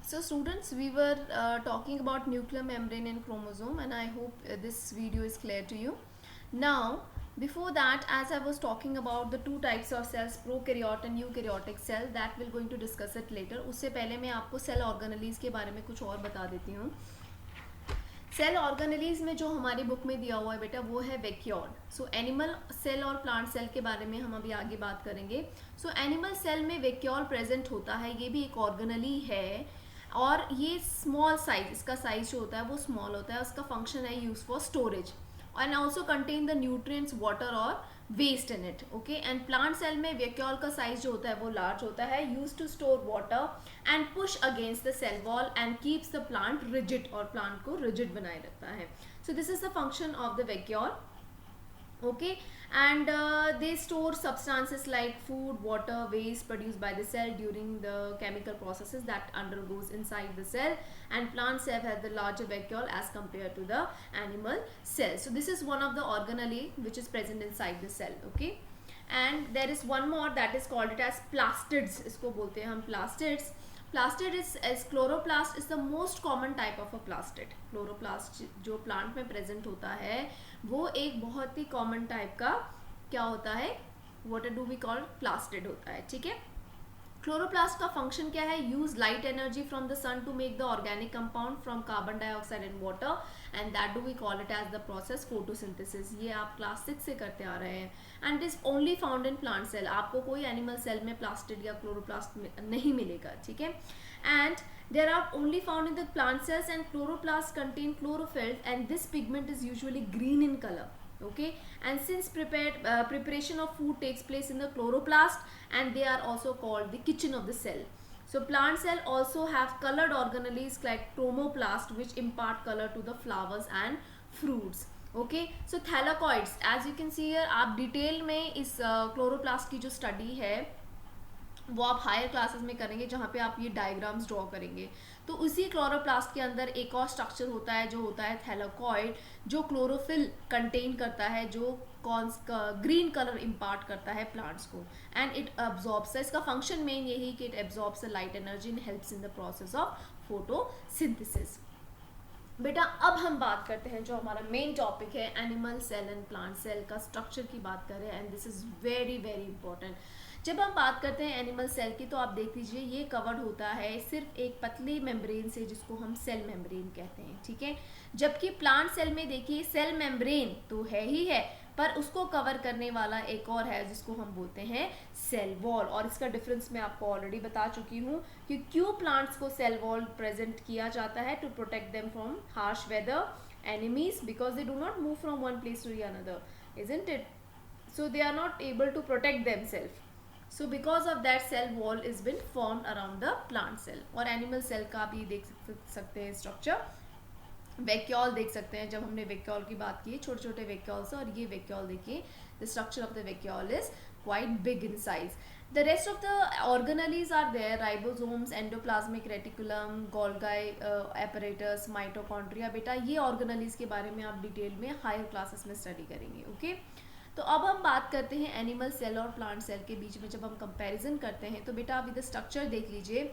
So students, we were talking about nuclear membrane and chromosome, and I hope this video is clear to you. Now, before that, as I was talking about the two types of cells, prokaryote and eukaryotic cell, that we're going to discuss it later. उससे पहले मैं आपको cell organelles के बारे में कुछ और बता देती हूँ. सेल ऑर्गेनेलीज में जो हमारी बुक में दिया हुआ है बेटा वो है वैक्यूल. सो एनिमल सेल और प्लांट सेल के बारे में हम अभी आगे बात करेंगे. सो एनिमल सेल में वैक्यूल प्रेजेंट होता है, ये भी एक ऑर्गेनेली है और ये स्मॉल साइज, इसका साइज जो होता है वो स्मॉल होता है. उसका फंक्शन है use for storage and also contain the nutrients, water और waste in it. Okay. And plant cell में वैक्यूल का साइज जो होता है वो लार्ज होता है, use to store water and push against the cell wall and keeps the plant rigid, और प्लांट को रिजिड बनाए रखता है. So this is the function of the vacuole. Okay, and they store substances like food, water, waste produced by the cell during the chemical processes that undergoes inside the cell, and plant cell have the larger vacuole as compared to the animal cell. So this is one of the organelle which is present inside the cell. Okay, and there is one more that is called it as plastids. इसको बोलते हैं हम plastids. Plastid is chloroplast is the most common type of a plastid. Chloroplast जो plant में present होता है वो एक बहुत ही कॉमन टाइप का क्या होता है, what do we call plastid होता है. ठीक है. क्लोरोप्लास्ट का फंक्शन क्या है, use light energy from the sun to make the organic compound from carbon dioxide and water, and that do we call it as the process photosynthesis. ये आप class 6 से करते आ रहे हैं. And is only found in plant cell. आपको कोई animal cell में प्लास्टिड या क्लोरोप्लास्ट नहीं मिलेगा. ठीक है. And there are only found in the plant cells and chloroplast contain chlorophyll and this pigment is usually green in colour. Okay, and since preparation of food takes place in the chloroplast, and they are also called the kitchen of the cell. So plant cell also have colored organelles like chromoplast which impart color to the flowers and fruits. Okay, so thylakoids, as you can see here, आप detail में इस chloroplast की जो study है वो आप higher classes में करेंगे जहाँ पे आप ये डायग्राम्स ड्रॉ करेंगे. तो उसी क्लोरोप्लास्ट के अंदर एक और स्ट्रक्चर होता है जो होता है थैलाकॉइड, जो क्लोरोफिल कंटेन करता है, जो ग्रीन कलर इम्पार्ट करता है प्लांट्स को, एंड इट एब्जॉर्ब्स. इसका फंक्शन मेन यही कि it absorbs the light energy and helps in the process of photosynthesis. बेटा अब हम बात करते हैं जो हमारा मेन टॉपिक है, animal cell and plant cell का स्ट्रक्चर की बात करें, and this is very very important. जब हम बात करते हैं एनिमल सेल की तो आप देख लीजिए ये कवर्ड होता है सिर्फ एक पतली मेम्ब्रेन से जिसको हम सेल मेम्ब्रेन कहते हैं. ठीक है. जबकि प्लांट सेल में देखिए सेल मेम्ब्रेन तो है ही है, पर उसको कवर करने वाला एक और है जिसको हम बोलते हैं सेल वॉल. और इसका डिफरेंस मैं आपको ऑलरेडी बता चुकी हूँ कि क्यों प्लांट्स को सेल वॉल प्रेजेंट किया जाता है, to protect them from harsh weather, enemies, because they do not move from one place to another, isn't it. So they are not able to protect themself. So because of that cell wall is been formed around the plant cell. और animal cell का भी देख सकते हैं structure. Vacuole देख सकते हैं, जब हमने वैक्यूल की बात की छोटे छोटे वैक्यूल्स, और ये वैक्यूल देखिए the structure of the vacuole is quite big in size. The rest of the organelles are there, ribosomes, endoplasmic reticulum, Golgi apparatus, mitochondria. बेटा ये organelles के बारे में आप डिटेल में हायर क्लासेस में स्टडी करेंगे. ओके. तो अब हम बात करते हैं एनिमल सेल और प्लांट सेल के बीच में जब हम कंपैरिजन करते हैं तो बेटा अभी द स्ट्रक्चर देख लीजिए.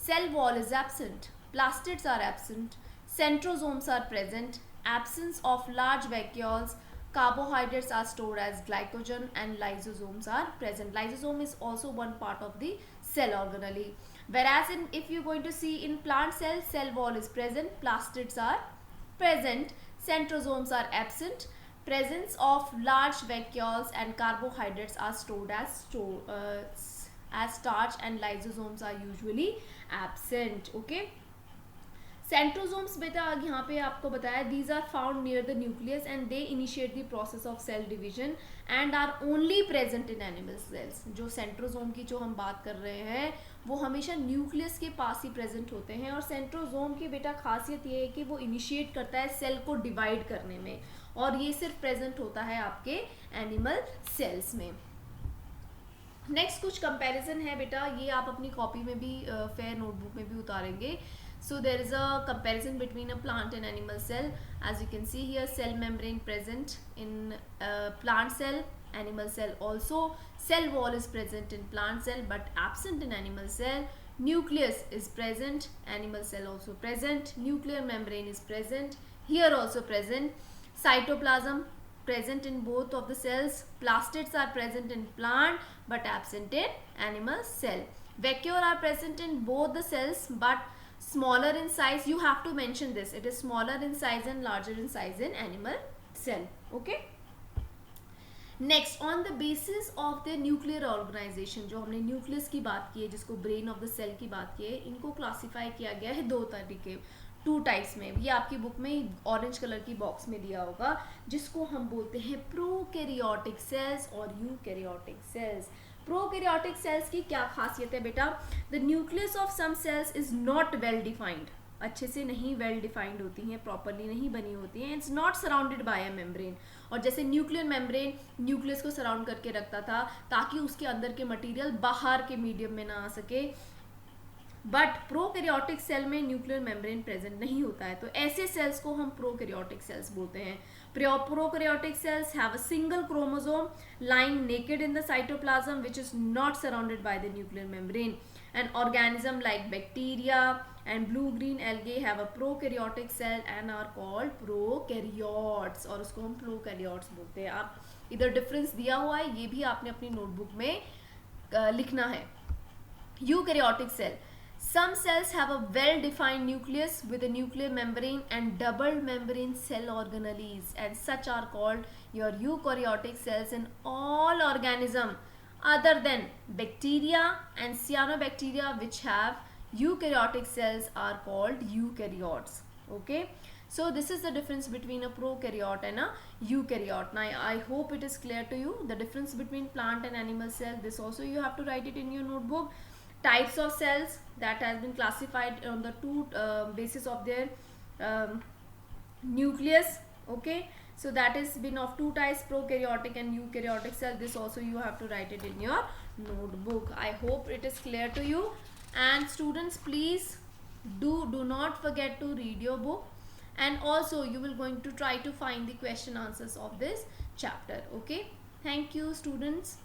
Cell wall is absent, plastids are absent, centrosomes are present, absence of large vacuoles, carbohydrates are stored as glycogen, and lysosomes are present. Lysosome is also one part of the cell organelle. Whereas if you're going to see in plant cell, cell wall is present, plastids are present, centrosomes are absent, presence of large vacuoles and carbohydrates are stored as starch, and lysosomes are usually absent. Okay. Centrosomes बेटा यहाँ पे आपको बताया these are found near the nucleus and they initiate the process of cell division and are only present in animal cells. जो centrosome की जो हम बात कर रहे हैं वो हमेशा न्यूक्लियस के पास ही प्रेजेंट होते हैं. और सेंट्रोसोम की बेटा खासियत ये है कि वो इनिशिएट करता है सेल को डिवाइड करने में, और ये सिर्फ प्रेजेंट होता है आपके एनिमल सेल्स में. नेक्स्ट कुछ कंपैरिजन है बेटा, ये आप अपनी कॉपी में भी फेयर नोटबुक में भी उतारेंगे. So there is a comparison between a plant and animal cell. As you can see here, cell membrane present in plant cell, animal cell also. Cell wall is present in plant cell but absent in animal cell. Nucleus is present, animal cell also present, nuclear membrane is present, here also present, cytoplasm present in both of the cells, plastids are present in plant but absent in animal cell. Vacuole are present in both the cells but smaller in size. You have to mention this, it is smaller in size and larger in size in animal cell. Okay. Next on the basis of the nuclear organization, जो हमने nucleus की बात की है, जिसको brain of the cell की बात की है, इनको क्लासिफाई किया गया है दो तरीके, टू टाइप्स में. ये आपकी बुक में ऑरेंज कलर की बॉक्स में दिया होगा, जिसको हम बोलते हैं प्रोकैरियोटिक सेल्स और यूकैरियोटिक सेल्स. प्रोकैरियोटिक सेल्स की क्या खासियत है बेटा? The nucleus of some cells is not well defined, अच्छे से नहीं वेल डिफाइंड होती हैं, प्रॉपरली नहीं बनी होती हैं. It's not surrounded by a membrane. और जैसे न्यूक्लियर मेम्ब्रेन न्यूक्लियस को सराउंड करके रखता था ताकि उसके अंदर के मटेरियल बाहर के मीडियम में ना आ सके, बट प्रोकैरियोटिक सेल में न्यूक्लियर मेम्ब्रेन प्रेजेंट नहीं होता है, तो ऐसे सेल्स को हम प्रोकैरियोटिक सेल्स बोलते हैं. Prokaryotic cells have a single chromosome lying naked in the cytoplasm which is not surrounded by the nuclear membrane. An organism like bacteria and blue-green algae have a prokaryotic cell and are called prokaryotes, और उसको हम prokaryotes बोलते हैं. आप इधर difference दिया हुआ है, ये भी आपने अपनी नोटबुक में लिखना है. Eukaryotic cell. Some cells have a well-defined nucleus with a nuclear membrane and double membrane cell organelles, and such are called your eukaryotic cells. In all organism other than bacteria and cyanobacteria which have eukaryotic cells are called eukaryotes. Okay, so this is the difference between a prokaryote and a eukaryote. Now I hope it is clear to you, the difference between plant and animal cell. This also you have to write it in your notebook. Types of cells that has been classified on the two basis of their nucleus. Okay, so that is been of two types, prokaryotic and eukaryotic cell. This also you have to write it in your notebook. I hope it is clear to you. And students, please do not forget to read your book, and also you will going to try to find the question answers of this chapter. Okay, thank you students.